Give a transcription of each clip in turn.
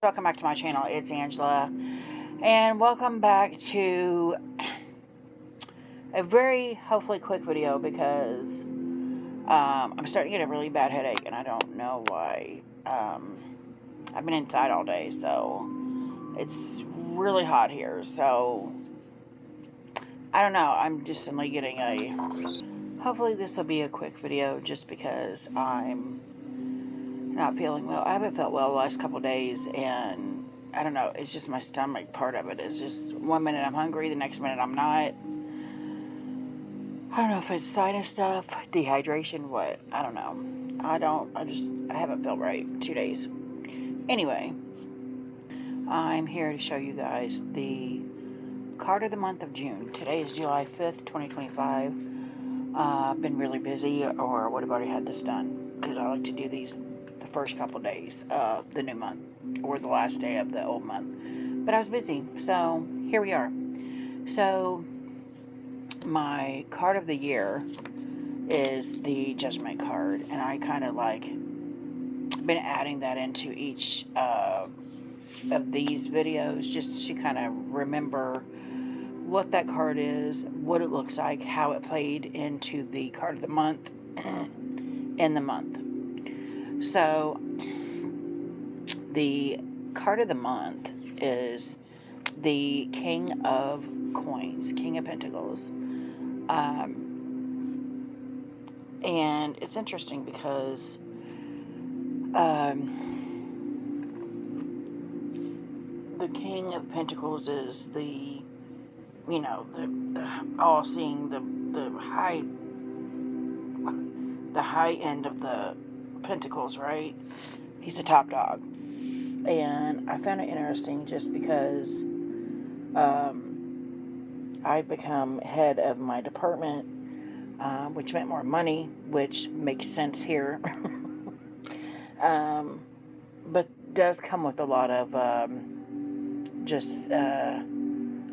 Welcome back to my channel. It's Angela, and welcome back to a very hopefully quick video because I'm starting to get a really bad headache, and I don't know why. I've been inside all day, so it's really hot here. So I don't know. I'm just suddenly getting a. Hopefully, this will be a quick video, just because I'm not feeling well. I haven't felt well the last couple days, and I don't know, it's just my stomach part of it. It's just one minute I'm hungry, the next minute I'm not. I don't know if it's sinus stuff, dehydration, what, I don't know. I haven't felt right 2 days. Anyway, I'm here to show you guys the card of the month of June. Today is July 5th, 2025. I've been really busy, or would have already had this done, because I like to do these the first couple days of the new month, or the last day of the old month. But I was busy, so here we are. So my card of the year is the Judgment card, and I kind of like been adding that into each of these videos just to kind of remember what that card is, what it looks like, how it played into the card of the month in the month. So the card of the month is the King of Coins, King of Pentacles. And it's interesting because the King of Pentacles is the, you know, the all-seeing, the high end of the pentacles, right? He's the top dog. And I found it interesting just because I've become head of my department, which meant more money, which makes sense here. But does come with a lot of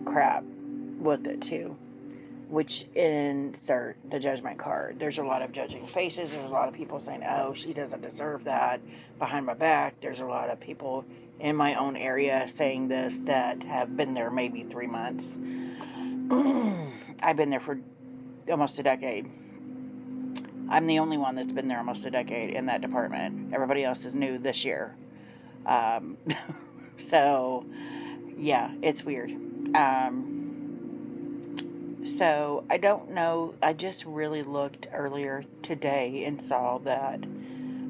crap with it too, which insert the Judgment card. There's a lot of judging faces. There's a lot of people saying, oh, she doesn't deserve that behind my back. There's a lot of people in my own area saying this that have been there maybe 3 months. I've been there for almost a decade. I'm the only one that's been there almost a decade in that department. Everybody else is new this year. So, yeah, it's weird. So, I don't know. I just really looked earlier today and saw that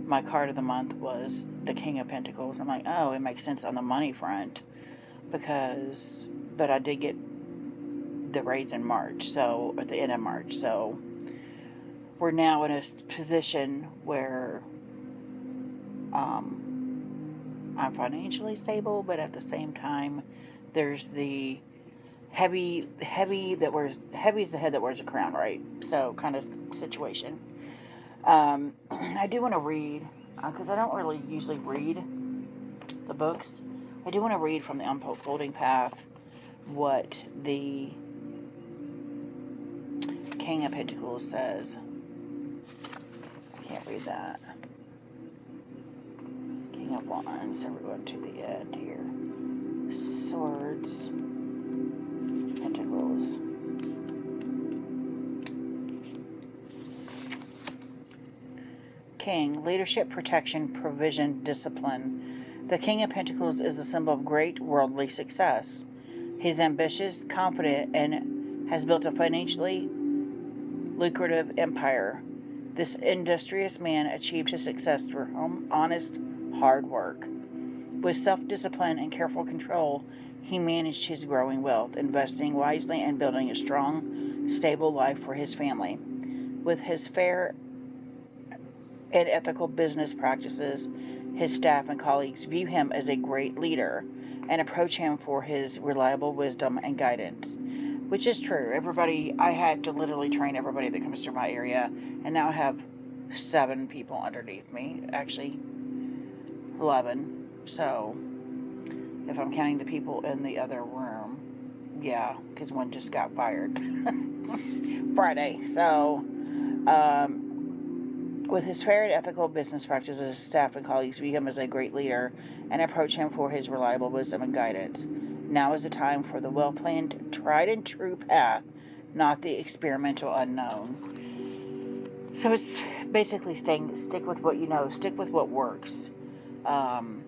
my card of the month was the King of Pentacles. I'm like, oh, it makes sense on the money front but I did get the raise in March, so at the end of March. So, we're now in a position where I'm financially stable, but at the same time, there's the heavy's the head that wears a crown, right? So kind of situation. I do want to read, because I don't really usually read the books. I do want to read from the Unfolding Path what the King of Pentacles says. I can't read that. King of Wands, so we're going to the end here. Swords, Pentacles. King, leadership, protection, provision, discipline. The King of Pentacles is a symbol of great worldly success. He's ambitious, confident, and has built a financially lucrative empire. This industrious man achieved his success through honest, hard work. With self-discipline and careful control, he managed his growing wealth, investing wisely and building a strong, stable life for his family. With his fair and ethical business practices, his staff and colleagues view him as a great leader and approach him for his reliable wisdom and guidance. Which is true. I had to literally train everybody that comes through my area, and now I have 7 people underneath me. Actually, 11. So, if I'm counting the people in the other room, yeah, because one just got fired Friday. So, With his fair and ethical business practices, his staff and colleagues view him as a great leader and approach him for his reliable wisdom and guidance. Now is the time for the well-planned, tried and true path, not the experimental unknown. So it's basically stick with what you know, stick with what works. And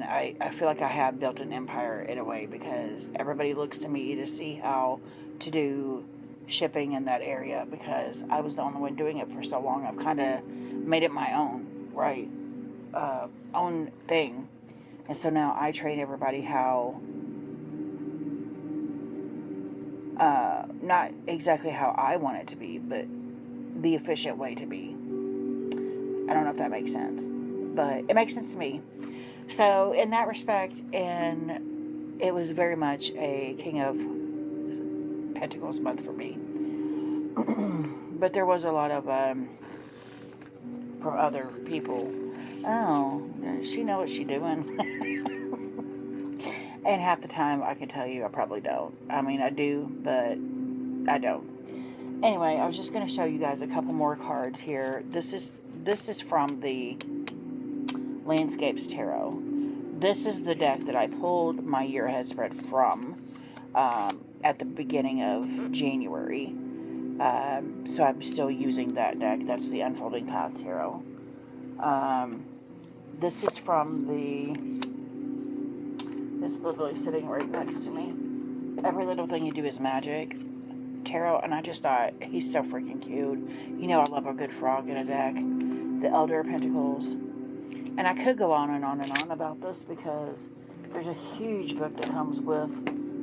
I feel like I have built an empire in a way, because everybody looks to me to see how to do shipping in that area, because I was the only one doing it for so long. I've kind of made it my own, right? Own thing. And so now I train everybody how, not exactly how I want it to be, but the efficient way to be. I don't know if that makes sense, but it makes sense to me. So in that respect, and it was very much a King of Pentacles month for me. But there was a lot of from other people. Oh, does she know what she's doing? And half the time I can tell you I probably don't. I mean, I do, but I don't. Anyway, I was just going to show you guys a couple more cards here. This is from the Landscapes Tarot. This is the deck that I pulled my year ahead spread from at the beginning of January. So I'm still using that deck. That's the Unfolding Path Tarot. This is from it's literally sitting right next to me. Every Little Thing You Do Is Magic Tarot, and I just thought, he's so freaking cute. You know I love a good frog in a deck. The Elder of Pentacles. And I could go on and on and on about this, because there's a huge book that comes with,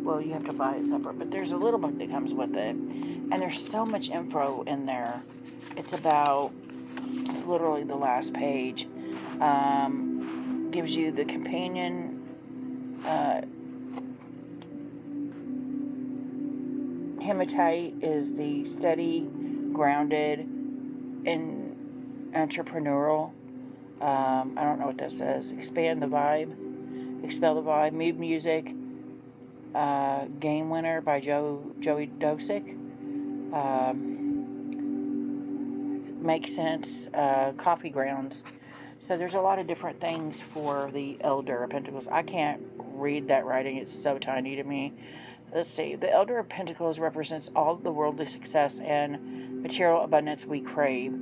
well, you have to buy it separate, but there's a little book that comes with it. And there's so much info in there. It's literally the last page. Gives you the companion, hematite is the steady, grounded, and entrepreneurial. I don't know what that says. Expand the vibe. Expel the vibe. Mood music. Game Winner by Joey Dosick. Makes sense. Coffee grounds. So there's a lot of different things for the Elder of Pentacles. I can't read that writing. It's so tiny to me. Let's see. The Elder of Pentacles represents all of the worldly success and material abundance we crave.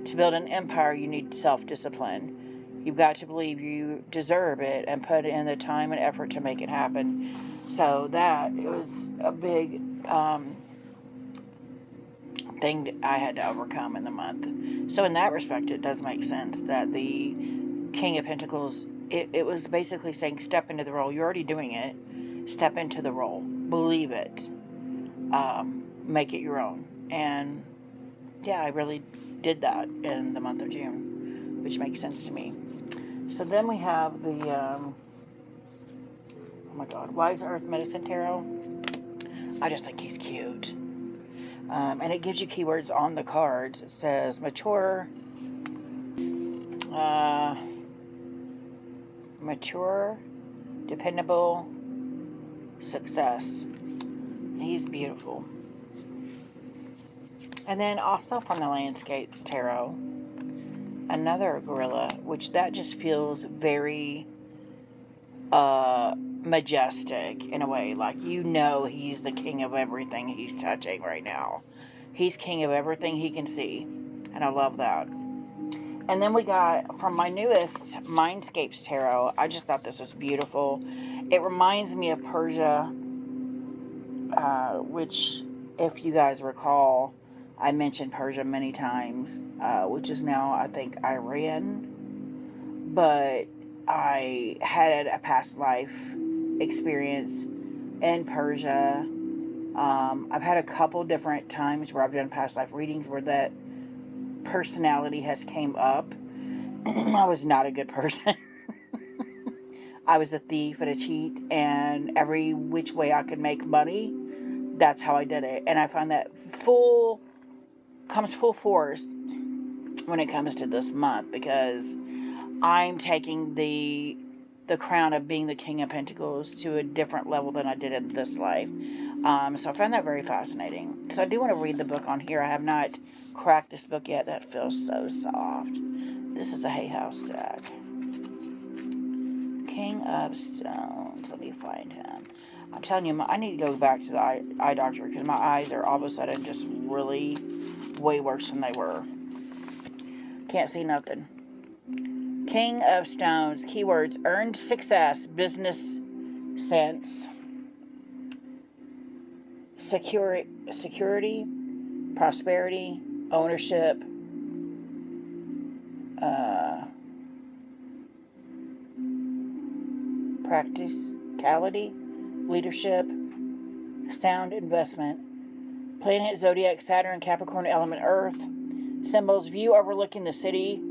To build an empire, you need self-discipline. You've got to believe you deserve it and put in the time and effort to make it happen. So that was a big thing that I had to overcome in the month. So in that respect, it does make sense that the King of Pentacles, it was basically saying, step into the role. You're already doing it. Step into the role. Believe it. Make it your own. And yeah, I really did that in the month of June, which makes sense to me. So then we have the, oh my God, Wise Earth Medicine Tarot. I just think he's cute. And it gives you keywords on the cards. It says mature, dependable, success. He's beautiful. And then also from the Landscapes Tarot, another gorilla, which that just feels very majestic in a way. Like, you know, he's the king of everything he's touching right now. He's king of everything he can see. And I love that. And then we got, from my newest Mindscapes Tarot, I just thought this was beautiful. It reminds me of Persia, which, if you guys recall, I mentioned Persia many times, which is now, I think, Iran. But I had a past life experience in Persia. I've had a couple different times where I've done past life readings where that personality has came up. I was not a good person. I was a thief and a cheat, and every which way I could make money, that's how I did it. And I find that comes full force when it comes to this month, because I'm taking the crown of being the King of Pentacles to a different level than I did in this life. So I found that very fascinating. Because I do want to read the book on here. I have not cracked this book yet. That feels so soft. This is a Hay House deck. King of Stones. Let me find him. I'm telling you, I need to go back to the eye doctor because my eyes are all of a sudden just really way worse than they were. Can't see nothing. King of Stones. Keywords: earned success, business sense, security, prosperity, ownership, practicality, leadership, sound investment. Planet zodiac: Saturn, Capricorn element, Earth. Symbols: view overlooking the city,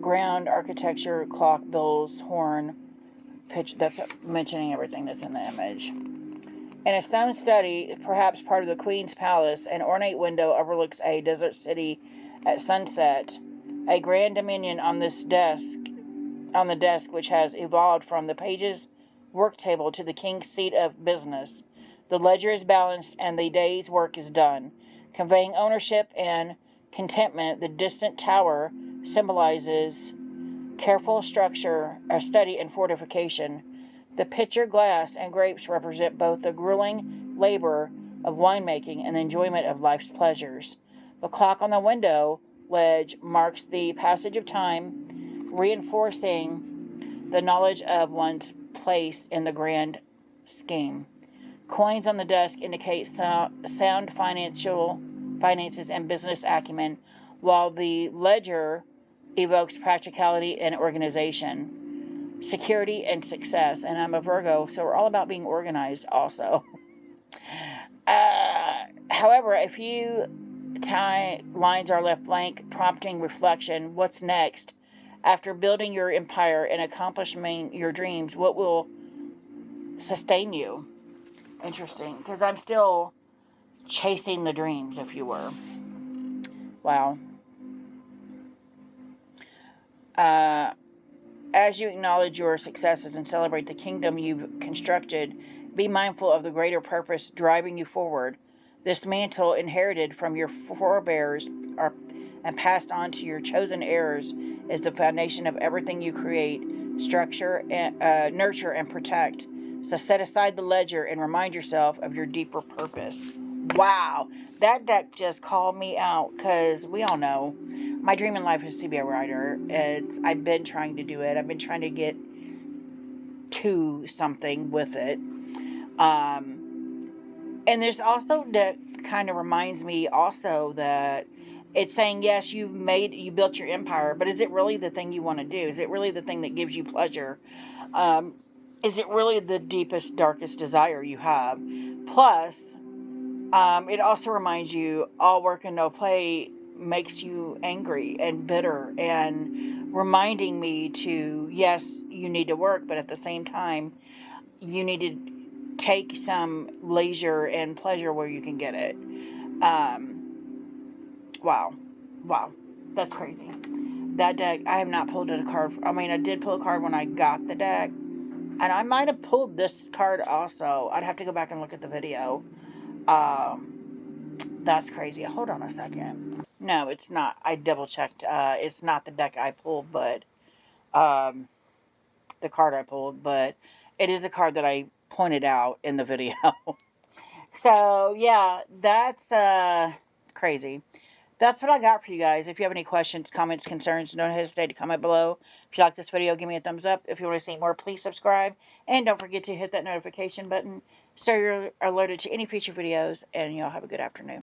ground, architecture, clock, bells, horn, pitch. That's mentioning everything that's in the image. In a stone study, perhaps part of the Queen's Palace, an ornate window overlooks a desert city at sunset. A grand dominion on the desk, which has evolved from the page's work table to the king's seat of business. The ledger is balanced and the day's work is done. Conveying ownership and contentment, the distant tower symbolizes careful structure, a study and fortification. The pitcher, glass, and grapes represent both the grueling labor of winemaking and the enjoyment of life's pleasures. The clock on the window ledge marks the passage of time, reinforcing the knowledge of one's place in the grand scheme. Coins on the desk indicate sound finances and business acumen, while the ledger evokes practicality and organization, security and success. And I'm a Virgo, so we're all about being organized also. However, a few lines are left blank, prompting reflection. What's next? After building your empire and accomplishing your dreams, what will sustain you? Interesting, because I'm still chasing the dreams, if you were. Wow. As you acknowledge your successes and celebrate the kingdom you've constructed, be mindful of the greater purpose driving you forward. This mantle, inherited from your forebears and passed on to your chosen heirs, is the foundation of everything you create, structure, and nurture, and protect. So set aside the ledger and remind yourself of your deeper purpose. Wow, that deck just called me out because we all know my dream in life is to be a writer. I've been trying to do it. I've been trying to get to something with it. And there's also that kind of reminds me also that it's saying, yes, you built your empire, but is it really the thing you want to do? Is it really the thing that gives you pleasure? Is it really the deepest, darkest desire you have? Plus, it also reminds you all work and no play makes you angry and bitter, and reminding me to, yes, you need to work, but at the same time, you need to take some leisure and pleasure where you can get it. Wow, that's crazy. That deck, I have not pulled a card. I mean, I did pull a card when I got the deck, and I might have pulled this card also. I'd have to go back and look at the video. That's crazy. Hold on a second. No, it's not. I double checked. It's not the deck I pulled, but the card I pulled, but it is a card that I pointed out in the video. So yeah, that's crazy. That's what I got for you guys. If you have any questions, comments, concerns, don't hesitate to comment below. If you like this video, give me a thumbs up. If you want to see more, please subscribe. And don't forget to hit that notification button so you're alerted to any future videos. And y'all have a good afternoon.